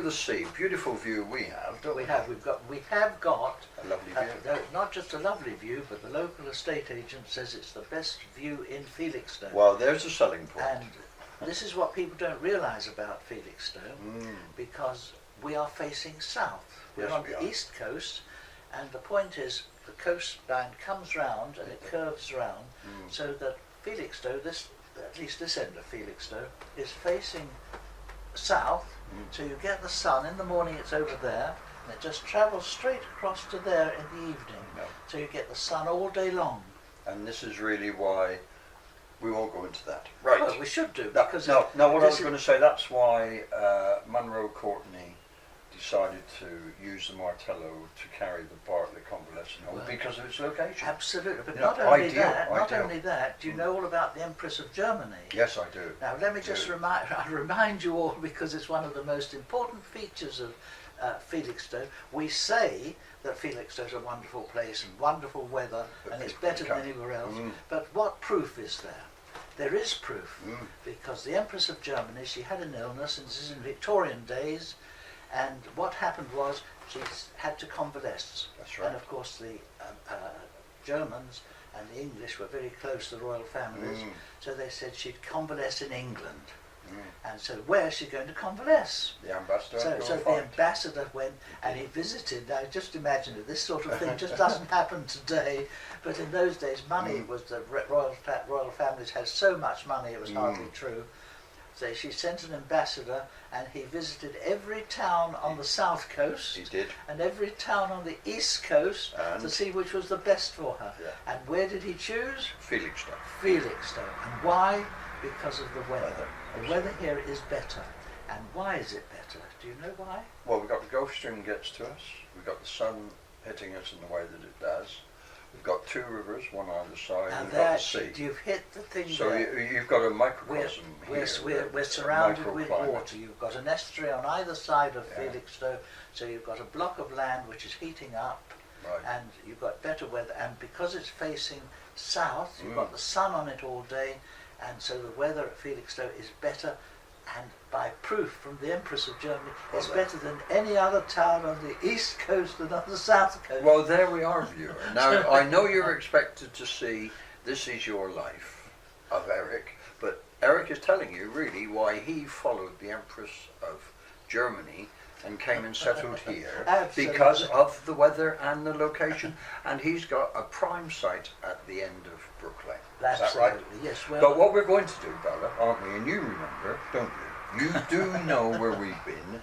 the sea. Beautiful view we have, don't we? We have got A lovely view. not just a lovely view, but the local estate agent says it's the best view in Felixstowe. Well, there's a selling point. And this is what people don't realise about Felixstowe, because we are facing south. We're Yes, on we the are. east coast, and the point is the coastline comes round and it curves round, so that Felixstowe, at least this end of Felixstowe, is facing south. So you get the sun in the morning, it's over there, and it just travels straight across to there in the evening. No. So you get the sun all day long. And this is really why we won't go into that. Right. Well, we should do, No, because what I was this going to say, that's why Munro Courtney decided to use the Martello to carry the Bartlett Convalescent Home because of its location. Absolutely, but You know, not only ideal, that. Not ideal. only that. Do you know all about the Empress of Germany? Yes, I do. Now, let me just Do. remind you all, because it's one of the most important features of Felixstowe. We say that Felixstowe is a wonderful place and wonderful weather, and it's better than anywhere else. But what proof is there? There is proof, because the Empress of Germany, she had an illness, and this is in Victorian days, and what happened was she had to convalesce. That's right. And of course the Germans and the English were very close to the royal families, so they said she'd convalesce in England. And so where is she going to convalesce? The ambassador. So the ambassador went and he visited. Now just imagine it, this sort of thing just doesn't happen today, but in those days money was the royal families had so much money it was hardly true. So she sent an ambassador and he visited every town on the south coast. He did. And every town on the east coast to see which was the best for her. Yeah. And where did he choose? Felixstowe. Felixstowe. And why? Because of the weather. The weather here is better. And why is it better? Do you know why? Well, we've got the Gulf Stream gets to us. We've got the sun hitting us in the way that it does. We've got two rivers, one either side, And we've got the sea. you've hit the thing So there. you've got a microcosm here. We're surrounded with microclimate. water. You've got an estuary on either side of Yeah. Felixstowe, so you've got a block of land which is heating up, Right. and you've got better weather. And because it's facing south, you've got the sun on it all day, and so the weather at Felixstowe is better. And by proof from the Empress of Germany, it's better than any other town on the east coast and on the south coast. Well, there we are, viewer. Now, I know you're expected to see This Is Your Life of Eric, but Eric is telling you really why he followed the Empress of Germany and came and settled here because of the weather and the location, and he's got a prime site at the end of Brook Lane. Is that right? Yes. Well, But what we're going to do, Bella, aren't we? And you remember, don't you? You do know where we've been.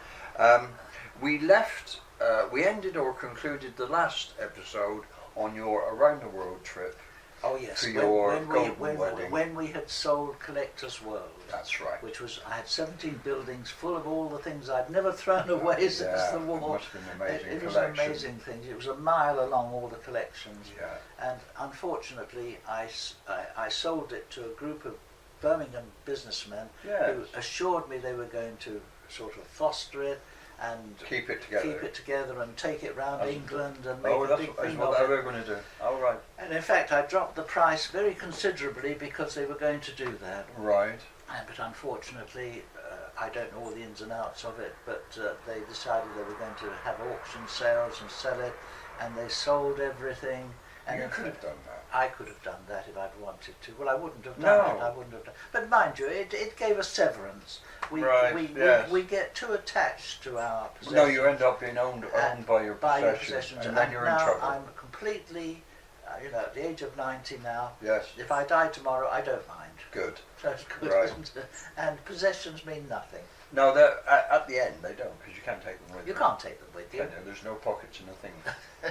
We left, we ended or concluded the last episode on your around the world trip. oh yes. for your golden when, wedding. when we had sold Collector's World. That's right. Which was, I had 17 buildings full of all the things I'd never thrown away since the war. It must have been an amazing It was collection. an amazing thing. It was a mile along all the collections. Yeah. And unfortunately, I sold it to a group of Birmingham businessmen Yes. who assured me they were going to sort of foster it and Keep it together. and take it round That's- England and make Oh, a that's big what thing they of it. were going to do. All right. And in fact, I dropped the price very considerably because they were going to do that. Right. But unfortunately, I don't know all the ins and outs of it, but they decided they were going to have auction sales and sell it, and they sold everything. And You in could fact, have done that. I could have done that if I'd wanted to. Well, I wouldn't have No. done it. I wouldn't have done. But mind you, it gave us severance. Right, yes. We get too attached to our possessions. No, you end up being owned by your possessions, possessions, and then you're in now trouble. I'm completely, at the age of 90 now. Yes. If I die tomorrow, I don't mind. Good. So it's good, Right. isn't it? And possessions mean nothing. No, at the end they don't, because you can't take them with you. You can't take them with you. Can you? There's no pockets in a thing.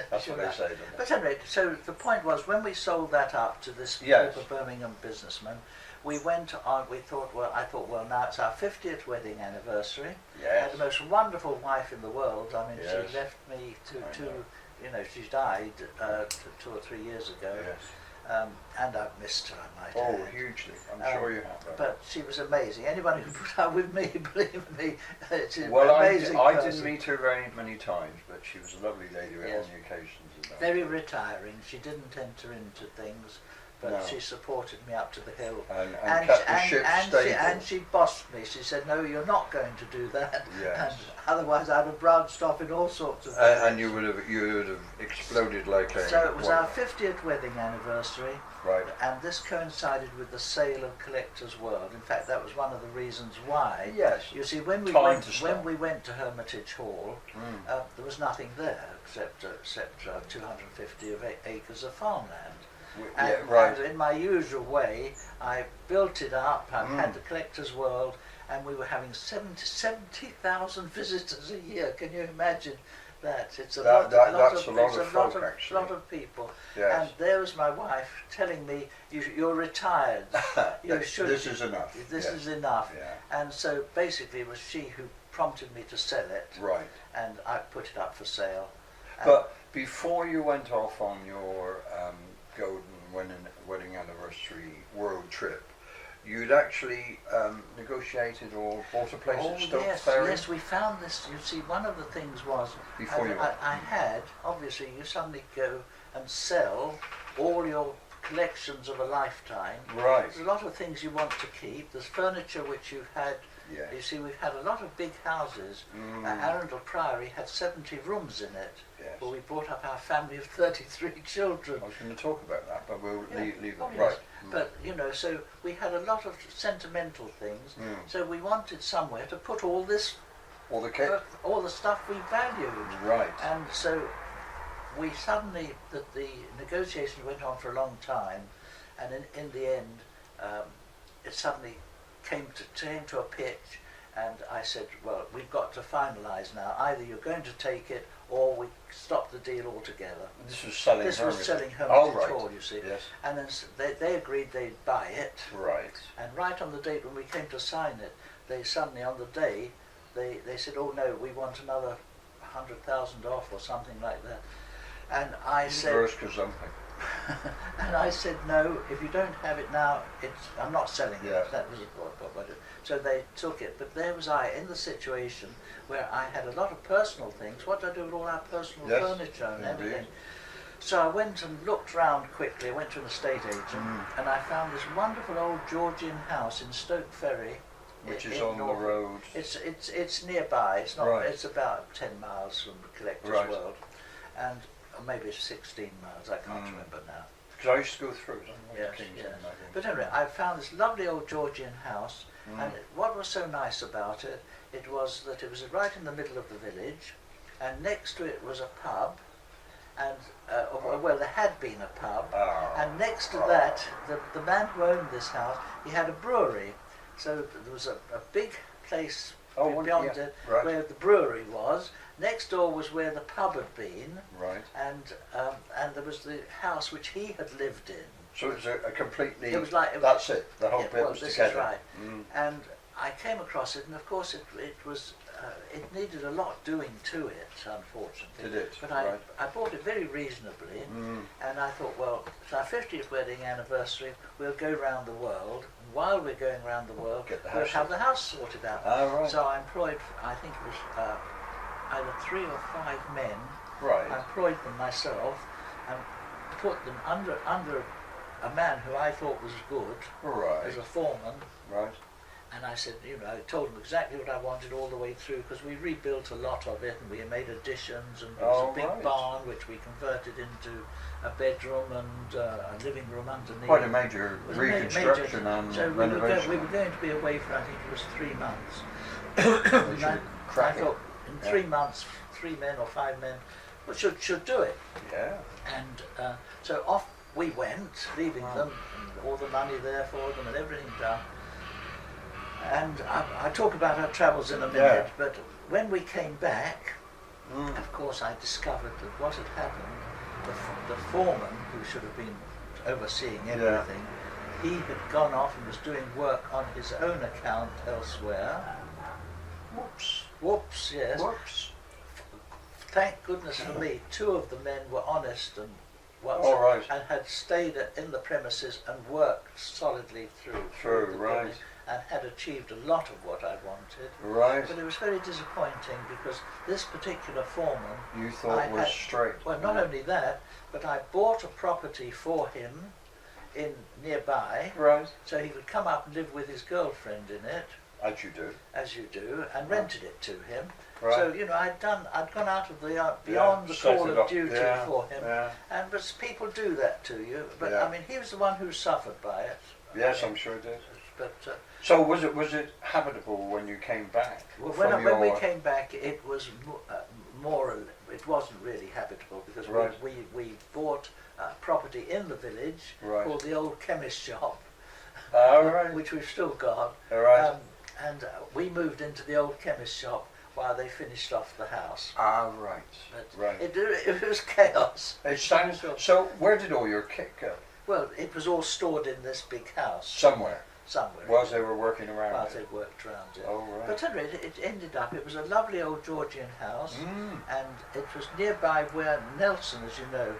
That's Sure what they not. say, don't they? But anyway, so the point was, when we sold that up to this Yes. group of Birmingham businessmen, we went on, I thought, well, now it's our 50th wedding anniversary. I Yes. had the most wonderful wife in the world. I mean, Yes. she left me I know. she died 2 or 3 years ago. Yes. And I've missed her, I might Oh, add. hugely. I'm sure you have. But she was amazing. Anybody who put up with me, believe me, it's an Well, amazing I person. didn't meet her very many times, but she was a lovely lady Yes. on the occasions. And that. Very retiring. She didn't enter into things, but No. she supported me up to the hill. And kept the ship stable. And she bossed me. She said, "No, you're not going to do that." Yes. And otherwise, I'd have branched off in all sorts of. And you would have exploded like a. So it was our 50th wedding anniversary, Right. and this coincided with the sale of Collector's World. In fact, that was one of the reasons why. Yes. You see, when we Time to stop. went to Hermitage Hall, there was nothing there except 250 acres of farmland. And, Right. and in my usual way, I built it up. I had the Collector's World, and we were having 70,000 visitors a year. Can you imagine that? It's a lot of people. Yes. And there was my wife telling me, "You're retired. You should. This is enough. This Yes. is enough." Yeah. And so basically, it was she who prompted me to sell it, Right. and I put it up for sale. And But before you went off on your golden wedding anniversary world trip, you'd actually negotiated or bought a place at Stoke Ferry? Yes, we found this. You see, one of the things was Before you went. I had, obviously, you suddenly go and sell all your collections of a lifetime. Right. There's a lot of things you want to keep. There's furniture which you've had. Yes. You see, we've had a lot of big houses. Arundel Priory had 70 rooms in it. Yes. Well, we brought up our family of 33 children. I was going to talk about that, but we'll Yeah. leave it. Oh, yes. Right. But, so we had a lot of sentimental things. So we wanted somewhere to put all this, All the kit. all the stuff we valued. Right. And so we suddenly, the negotiation went on for a long time, and in the end, it suddenly came to a pitch, and I said, well, we've got to finalise now. Either you're going to take it, or we stop the deal altogether. This was selling This Hermitage. was selling Oh, Hermitage right. Hall, you see. Yes. And then they agreed they'd buy it. Right. And right on the date when we came to sign it, they suddenly, on the day, they said, "Oh no, we want another 100,000 off," or something like that. And I said, Reverse gazumping. and I said, "No, if you don't have it now, I'm not selling it." Yeah. That was what it. So they took it, but there was I in the situation where I had a lot of personal things. What do I do with all our personal Yes, furniture and indeed. everything? So I went and looked round quickly. I went to an estate agent, and I found this wonderful old Georgian house in Stoke Ferry, Which is in on the Norfolk. road. It's nearby. It's not. Right. It's about 10 miles from the Collector's Right. World, and or maybe it's 16 miles. I can't remember now. Because I used to go through it. Yes, yes. But anyway, I found this lovely old Georgian house, and what was so nice about it, it was that it was right in the middle of the village, and next to it was a pub, and well, there had been a pub, and next to that, the man who owned this house, he had a brewery, so there was a big place beyond it where the brewery was. Next door was where the pub had been, Right. and there was the house which he had lived in. So it was a completely. It was like that's it. The whole yeah, bit well, was this together. is right. And I came across it, and of course it was it needed a lot doing to it, unfortunately. Did it? But Right. I bought it very reasonably, and I thought, well, it's our 50th wedding anniversary. We'll go round the world. And while we're going round the world, Get the we'll house have the house sorted out. Oh, right. So I employed, I think it was either 3 or 5 men. Right. I employed them myself and put them under a man who I thought was good Right. as a foreman. Right. And I said, I told them exactly what I wanted all the way through, because we rebuilt a lot of it and we made additions, and there was a big barn which we converted into a bedroom and a living room underneath. Quite a major It was a reconstruction and so renovation. we were going to be away for, I think it was 3 months. Which And is I cracking. thought in 3 months, 3 men or 5 men should do it. Yeah. And so off we went, leaving them, and all the money there for them and everything done. And I talk about our travels in a minute, but when we came back, of course I discovered that what had happened, the foreman, who should have been overseeing everything, he had gone off and was doing work on his own account elsewhere. Whoops, yes. Whoops. Thank goodness for me, 2 of the men were honest and All right. and had stayed in the premises and worked solidly through the right. building, and had achieved a lot of what I wanted. Right. But it was very disappointing, because this particular foreman, You thought was straight. well, not only that, but I bought a property for him in nearby, Right. so he could come up and live with his girlfriend in it, As you do. as you do, and rented it to him. Right. So I'd gone out of the beyond the set call it of up. duty Yeah, for him, yeah. and but people do that to you. But Yeah. I mean, he was the one who suffered by it. Yes, I'm sure it did. But So was it habitable when you came back? when we came back, it was more. It wasn't really habitable because Right. we bought property in the village Right. called the Old Chemist Shop, All right. which we've still got. All right. And we moved into the Old Chemist Shop while they finished off the house. Ah, right. But Right. it was chaos. It sounds. So where did all your kit go? Well, it was all stored in this big house Somewhere. somewhere. Whilst they were working around While it. they worked around it. Oh, right. But anyway, it ended up, it was a lovely old Georgian house, Mm. and it was nearby where Nelson, as you know,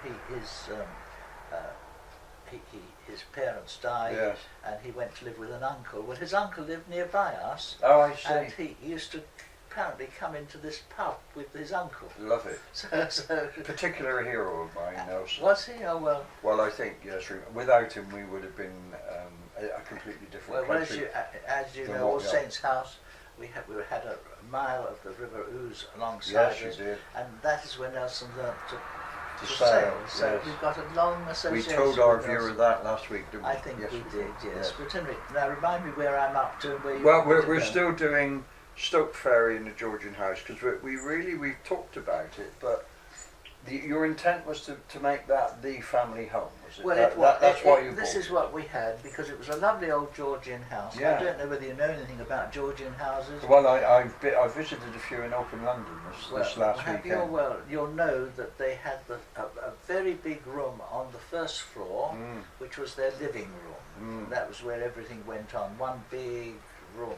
his parents died, Yes. and he went to live with an uncle. Well, his uncle lived nearby us, Oh, I see. and he used to apparently come into this pub with his uncle. Love it. So Particular hero of mine, Nelson. was he? Oh well. Well, I think yes. Without him, we would have been a completely different Well, country. as you than know, what All we are. Saints House, we had a mile of the River Ouse alongside Yes, you us, did. and that is where Nelson learnt to To sail. sail. So Yes. we've got a long We association. told our with viewer Nelson. that last week, didn't we? I think Yes, we did, yes. Yes. But anyway, now remind me where I'm up to and where you Well, want to we're go. still doing Stoke Ferry in the Georgian house because we've talked about it, but your intent was to make that the family home, was it? Well, That's why you this bought is what we had because it was a lovely old Georgian house. Yeah. I don't know whether you know anything about Georgian houses. it. Well, I visited a few in open London this last weekend. You'll know that they had a very big room on the first floor, Mm. which was their living room. Mm. That was where everything went on, one big room.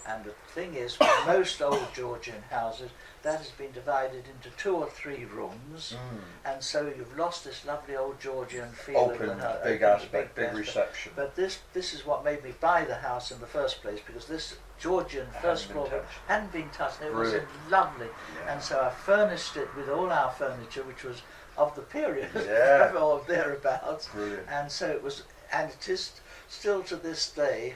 And the thing is, with most old Georgian houses, that has been divided into 2 or 3 rooms, Mm. and so you've lost this lovely old Georgian feel. Open, of the, big open, aspect, big aspect. reception. But this is what made me buy the house in the first place, because this Georgian first Hadn't been floor touched. hadn't been touched. It Brilliant. was lovely, Yeah. and so I furnished it with all our furniture, which was of the period Yeah. or thereabouts. Brilliant. And so it was, and it is still to this day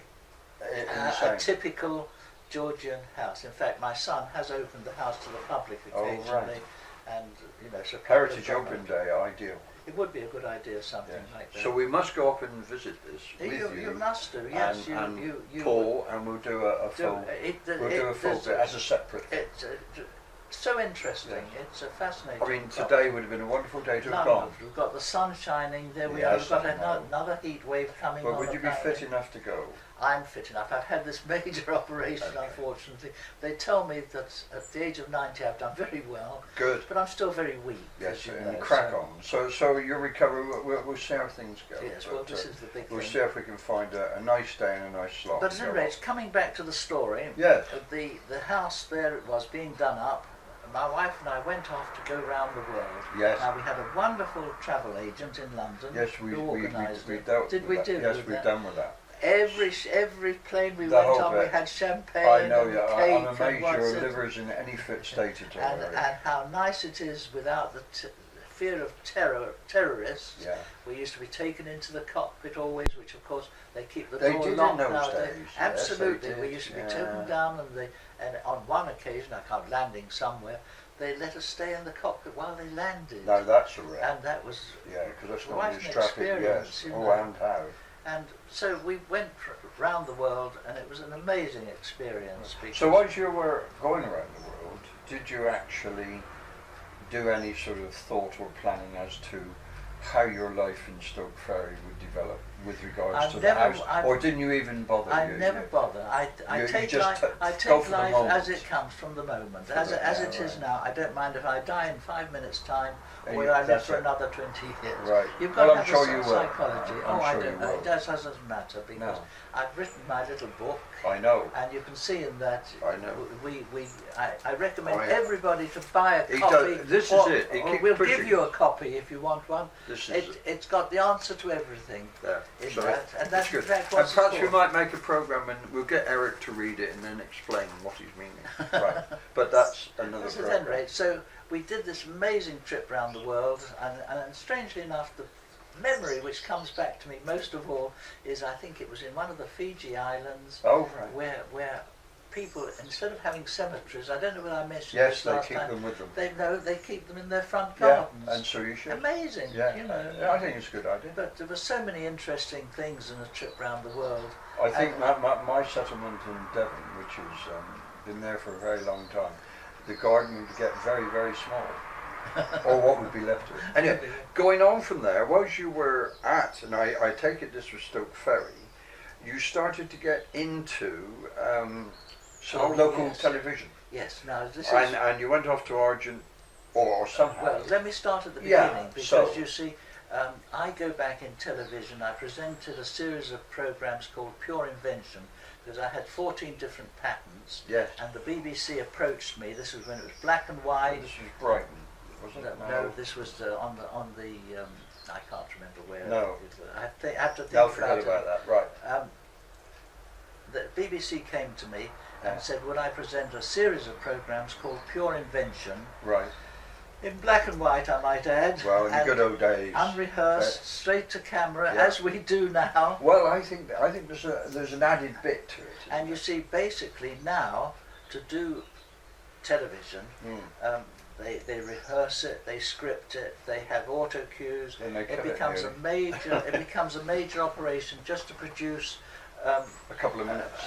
a Insane. typical Georgian house. In fact, my son has opened the house to the public Oh, right. occasionally, and so people Heritage have gone Open up. Day, ideal. It would be a good idea, something Yes. like that. So we must go up and visit this with you must do, yes. and you Paul, and we'll do a do, full. We'll do a full there's bit as a separate. It's so interesting. Yes. It's a fascinating. I mean, topic. today would have been a wonderful day to have Lovely. gone. We've got the sun shining. There we Yes, are. We've I got know. another heat wave coming But on. would you be apparently. fit enough to go? I'm fit enough. I've had this major operation, Okay. unfortunately. They tell me that at the age of 90 I've done very well, Good. but I'm still very weak. Yes, as you and know, crack so- on. So you'll recover. We'll see how things go. Yes, well, But, this is the big we'll thing. see if we can find a nice day and a nice slot. But to at go any rate, off. coming back to the story, Yes. the house there it was being done up. My wife and I went off to go round the world. Yes. Now we had a wonderful travel agent in London Yes, we who organised we it. dealt Did with we that. do Yes, with we've that? done with that. Every plane we The went whole on, we bit. had champagne I know, and yeah. cake I'm and amazed what's your it. liver's in any fit state at all. and Eric. how nice it is without the fear of terrorists. Yeah. We used to be taken into the cockpit always, which of course they keep the They door did in locked those nowadays. days, yes, Absolutely, they we did, used to be yeah. taken down, and on one occasion, I can't landing somewhere, they let us stay in the cockpit while they landed, No, that's a rare. and that was. Yeah, because that's Quite not an news traffic. experience, Yes. you Oh, know. and how. And so we went round the world, and it was an amazing experience. So as you were going around the world, did you actually do any sort of thought or planning as to how your life in Stoke Ferry would develop with regards I've to never- the house, I've- or didn't you even bother? I You- never you- bother. I you take just life. I go take for the life moment. as it comes from the moment, For as the- as yeah, it is right. now. I don't mind if I die in 5 minutes' time, or Yeah, whether I live that's for it. another 20 years. Right. You've got Well, to I'm have sure a you will. psychology. I'm I sure don't you know. will. It doesn't matter because No. I've written my little book, I know. and you can see in that I know. I recommend I- everybody to buy a He copy. does- this is or- it. He or keeps we'll pushing. give you a copy if you want one. This is It's got the answer to everything. there. in So that, and that's good. in fact And what's perhaps we for. might make a program and we'll get Eric to read it and then explain what he's meaning. Right. But that's another This is at program. any rate. So we did this amazing trip around the world, and strangely enough, memory which comes back to me most of all is I think it was in one of the Fiji Islands Oh, right. where people, instead of having cemeteries, I don't know whether I mentioned Yes, this they last keep time, them with them. they keep them in their front Yeah, gardens. and so you should. Amazing, Yeah, you know. yeah, I think it's a good idea. But there were so many interesting things in a trip round the world. I think my settlement in Devon, which has been there for a very long time, the garden would get very, very small, or what would be left of it. Anyway, going on from there, whilst you were at, and I take it this was Stoke Ferry, you started to get into sort of local yes. television, Yes, now this is... and you went off to Argent, or somehow. Well, let me start at the Yeah, beginning, because so- you see, I go back in television. I presented a series of programs called Pure Invention, because I had 14 different patents, Yes. and the BBC approached me. This was when it was black and white. This was Brighton, wasn't it? No, this was on the I can't remember where. No. I have to think They'll forget it. about that, right. The BBC came to me and Yeah. said, would I present a series of programs called Pure Invention, Right. in black and white, I might add. Well, in the and good old days. unrehearsed, straight to camera, Yeah. as we do now. Well, I think there's an added bit to it. And you see, basically now, to do television, they rehearse it, they script it, they have auto cues. Then they It cut becomes nearly. a major, it becomes a major operation just to produce a couple of minutes.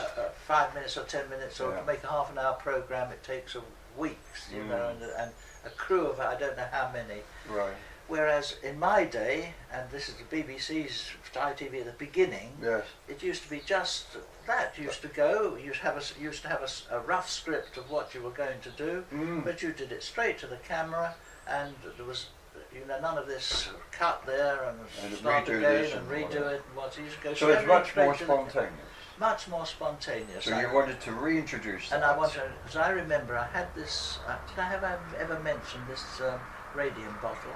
5 minutes or 10 minutes, or Yeah. to make a half an hour program. It takes weeks, you know, and a crew of I don't know how many. Right. Whereas in my day, and this is the BBC's ITV at the beginning, Yes. it used to be just that. You used to go, you used to have a rough script of what you were going to do, but you did it straight to the camera, and there was, you know, none of this cut there and start redo again this and and redo whatever. it and what. You just go So it's straight much more to the- spontaneous. much more spontaneous. So you wanted to reintroduce that. And I want to, because I remember I had this. Did I have ever mentioned this radium bottle?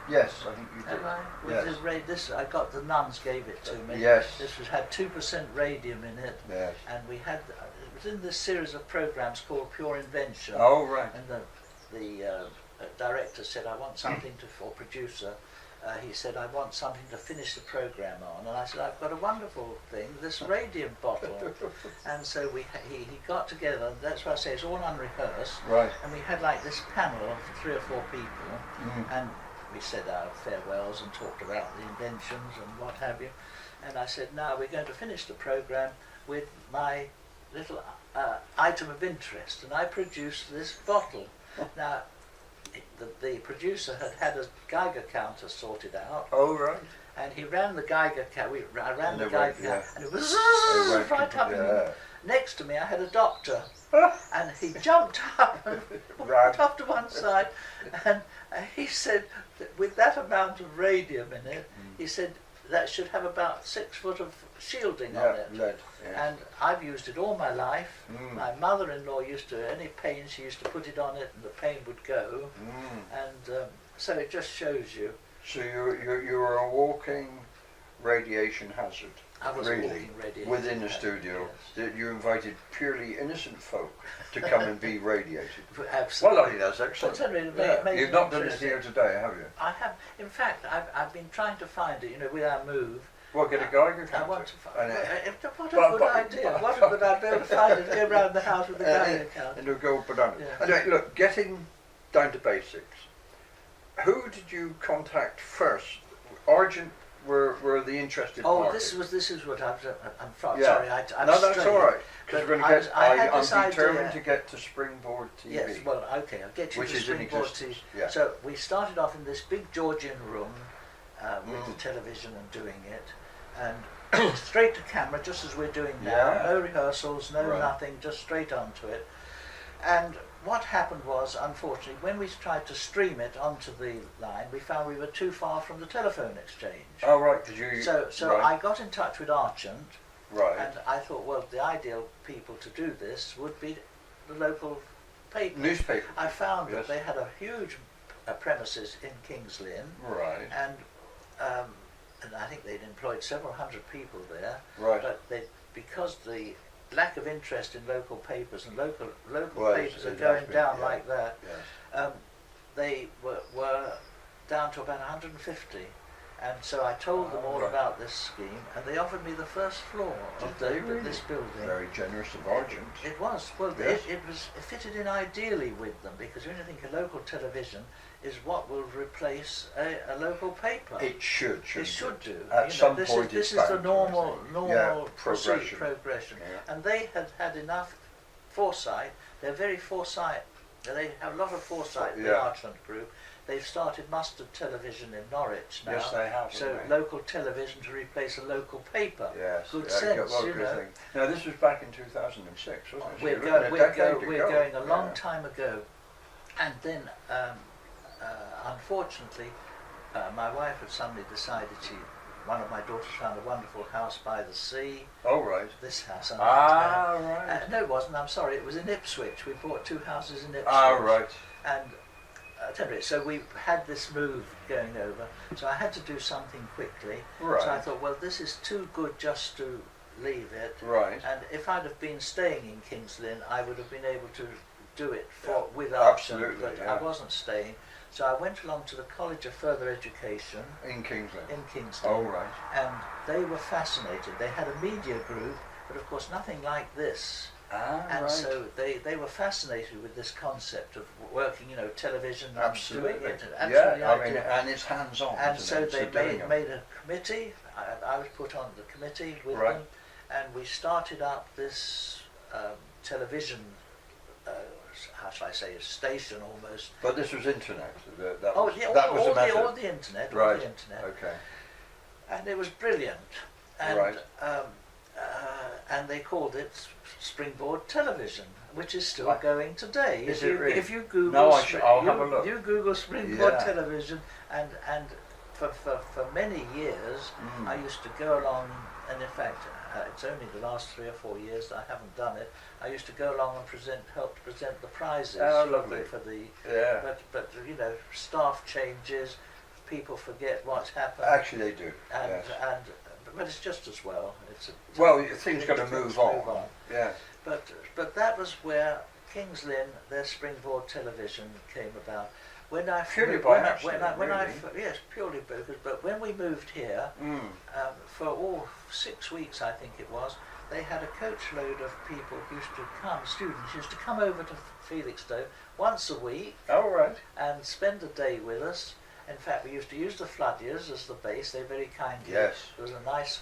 Yes, I think you did. Have I? Yes. This I got. The nuns gave it to me. Yes. This had 2% radium in it, Yes. and we had. It was in this series of programs called Pure Invention. Oh, right. And the director said, "I want something to," or producer. He said, "I want something to finish the program on," and I said, "I've got a wonderful thing, this radium bottle." And so he got together. And that's why I say it's all unrehearsed. Right. And we had like this panel of 3 or 4 people, and we said our farewells and talked about the inventions and what have you. And I said, now we're going to finish the program with my little item of interest. And I produced this bottle. Now, the producer had a Geiger counter sorted out, Oh, right. and he ran the Geiger counter. I ran And the it Geiger went, yeah. counter, and it was It went right up in the, yeah. next to me. I had a doctor, and he jumped up and Ran. walked off to one side, and he said that with that amount of radium in it, he said that should have about 6 foot of shielding on Yeah, it. lead. Yes. And I've used it all my life. Mm. My mother-in-law used to, any pain, she used to put it on it and the pain would go. And so it just shows you. So you were a walking radiation hazard. I was a really, walking radiation within the hazard, studio, yes. that you invited purely innocent folk to come and be radiated. Absolutely. Well, I think that's excellent. But anyway, Yeah. made You've it not done it interesting. here today, have you? I have. In fact, I've been trying to find it. You know, with our move. Well, get a Geiger I counter. want to find. And, What a good idea! What a good idea to find it. Go round the house with the Geiger counter. and it'll go banana. Yeah. Anyway, look, getting down to basics. Who did you contact first? Argent were the interested Oh, party. this is what I'm Yeah. sorry. I'm No, that's straying. all right. Because But we're going I to was- get. I had this I'm determined idea- to get to Springboard TV. Yes, well, okay, I'll get you Which to is in Springboard existence, TV. yeah. So we started off in this big Georgian room with Mm. the television and doing it, and straight to camera, just as we're doing now. Yeah. No rehearsals, no Right. nothing, just straight onto it. And what happened was, unfortunately, when we tried to stream it onto the line, we found we were too far from the telephone exchange. Oh, right, because you. So right, I got in touch with Argent, Right. and I thought, well, the ideal people to do this would be the local paper. Newspaper. I found Yes. that they had a huge premises in King's Lynn, Right. and I think they'd employed several hundred people there. Right. But because the lack of interest in local papers and local Well, papers are it going has been, down yeah. like that, Yes. they were down to about 150. And so I told them all Right. about this scheme, and they offered me the first floor of Did they really? this building. Very generous of Argent. It was. Well, Yes. it fitted in ideally with them, because when you think a local television is what will replace a local paper. It should. It should do. At some this point, is, this it's is the bound to, normal I think. Yeah, progression. progression. Yeah. And they had had enough foresight. They're very foresight. They have a lot of foresight. The Yeah. Argent Group. They've started Mustard Television in Norwich now. Yes, they have. So haven't they? local television to replace a local paper. Yes. Good yeah, sense, well, you good know. thing. Now, this was back in 2006, wasn't it? So We're, you're looking at a decade we're ago. going a long Yeah. time ago, and then unfortunately, my wife had suddenly decided one of my daughters found a wonderful house by the sea. Oh, right. This house. Right. No, it wasn't. I'm sorry. It was in Ipswich. We bought 2 houses in Ipswich. Right. And so we had this move going over. So I had to do something quickly. Right. So I thought, well, this is too good just to leave it. Right. And if I'd have been staying in King's Lynn, I would have been able to do it with absolutely, Argent, but yeah. I wasn't staying. So I went along to the College of Further Education In Kingsland. in Kingston, Oh, right. and they were fascinated. They had a media group, but of course nothing like this. And right. so they were fascinated with this concept of working, television and Absolutely. doing it. Yeah, Absolutely I mean, ideal. and it's hands-on. And isn't so it? they doing made a committee. I was put on the committee with Right. them, and we started up this television, how shall I say, a station almost. But this was internet. That Oh, was, yeah, that was the method. all the internet, all Right. the internet. Okay. And it was brilliant. And, Right. and they called it Springboard Television, which is still Right. going today. Is if you, it really? If you Google, No, I'll have a look. You Google Springboard Yeah. Television, and for many years, Mm. I used to go along, and in fact, it's only the last 3 or 4 years that I haven't done it. I used to go along and help to present the prizes Oh, lovely. for the. Yeah. But staff changes, people forget what's happened. Actually, they do. And, Yes. but it's just as well. Well, things got to things move on. Yeah. But that was where King's Lynn, their Springboard Television, came about. When I Purely moved- by when I- accident, when I really? yes, purely because. But when we moved here, Mm. for all 6 weeks, I think it was, they had a coachload of people who used to come, students used to come over to Felixstowe once a week Oh, right. and spend a day with us. In fact, we used to use the Floodiers as the base. They very kindly. Yes. There was a nice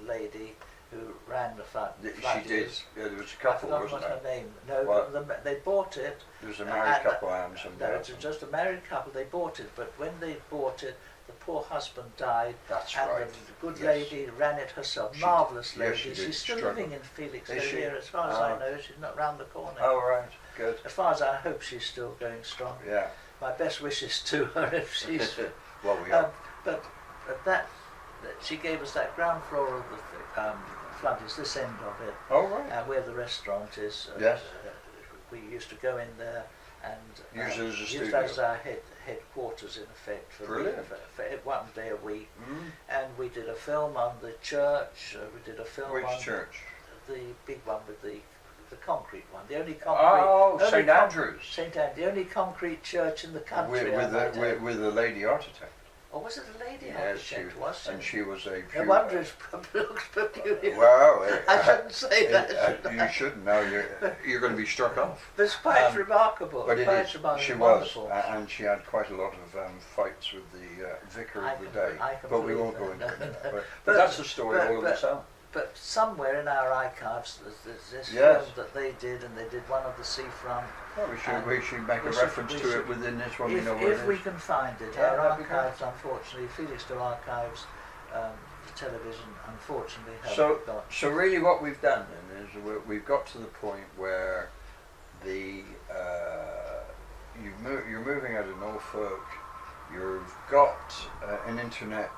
lady who ran the Floodiers. She did. Yeah, there was a I couple, forgot wasn't what her there? name. No, What? they bought it. There was a married and- couple, and some No, it was just a married couple. They bought it, but when they bought it, the poor husband died. That's and right. the good Yes. lady ran it herself. She- Marvellous yes, lady. she did She's still struggle. living in Felixstowe Is she? here, as far as Oh. I know. She's not round the corner. Oh, right. Good. As far as I hope, she's still going strong. Yeah. My best wishes to her if she's. Well, we are. But that she gave us that ground floor of the Floodies, this end of it, Oh, right. where the restaurant is. Yes. We used to go in there and Use it as a used studio. as our headquarters in effect for Brilliant. for one day a week. Mm. And we did a film on the church. We did a film Which on church? the big one with the concrete one. The only concrete. Oh, only St. Andrews. St. Andrews, the only concrete church in the country. With, I with, might the, add. with the lady architect. Or was it a lady Yes, she architect? Was and it? she was a. No wonder it looks peculiar. Well, I shouldn't say that. should I? You shouldn't. No, you're going to be struck off. But it's quite Um, remarkable. But it quite is. remarkable. She was, Wonderful. and she had quite a lot of fights with the vicar I of the can- day. I can But we believe won't go that. into No, that. no. But But- that's the story but- all of but- itself. But somewhere in our archives, there's this Yes. film that they did, and they did one of the seafront. Well, we should make a we should- reference we to it should- within this one. We know where If we it is. can find it, Yeah, our that'd be archives, unfortunately, Felixstowe archives, the television, unfortunately, haven't So, got. so really, what we've done then is we've got to the point where you're moving out of Norfolk. You've got an internet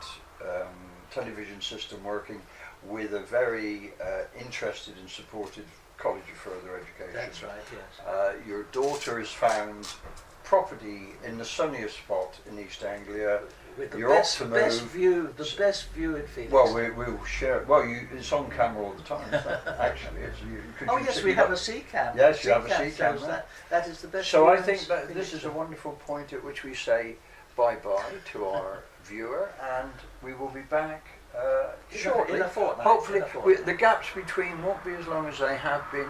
television system working with a very interested and supported College of Further Education. That's right. Yes. Your daughter has found property in the sunniest spot in East Anglia. With the You're best, up to best move. view, the best view in Felixstowe. Well, we'll share. Well, it's on camera all the time. Actually, Oh yes, we have a C cam. Yes, you have a C cam, shows yeah. that is the best. So view I in think that this is a Felixstowe. wonderful point at which we say bye-bye to our viewer, and we will be back shortly. In a fortnight. Hopefully, In a fortnight. the gaps between won't be as long as they have been.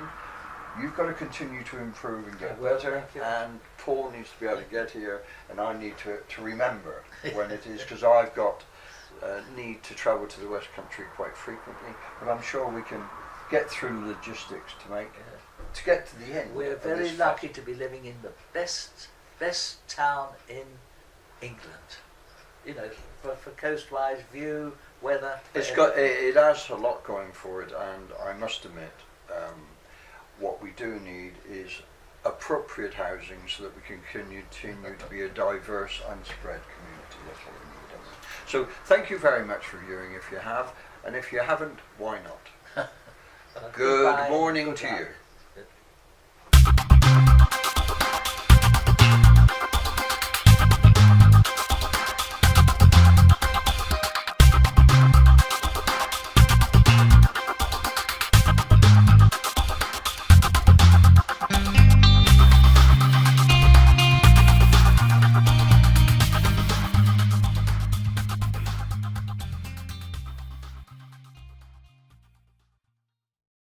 You've got to continue to improve and I get will, better, thank you. and Paul needs to be able to get here, and I need to remember when it is, because I've got need to travel to the West Country quite frequently, but I'm sure we can get through the logistics to get to the end. We're of very this lucky to be living in the best town in England. You know, for coastwise view, weather. for It's got everything. it has a lot going for it, and I must admit, what we do need is appropriate housing so that we can continue to be a diverse and spread community. That's what we need. Don't we? So thank you very much for viewing if you have, and if you haven't, why not? Good Goodbye, morning good to night. you.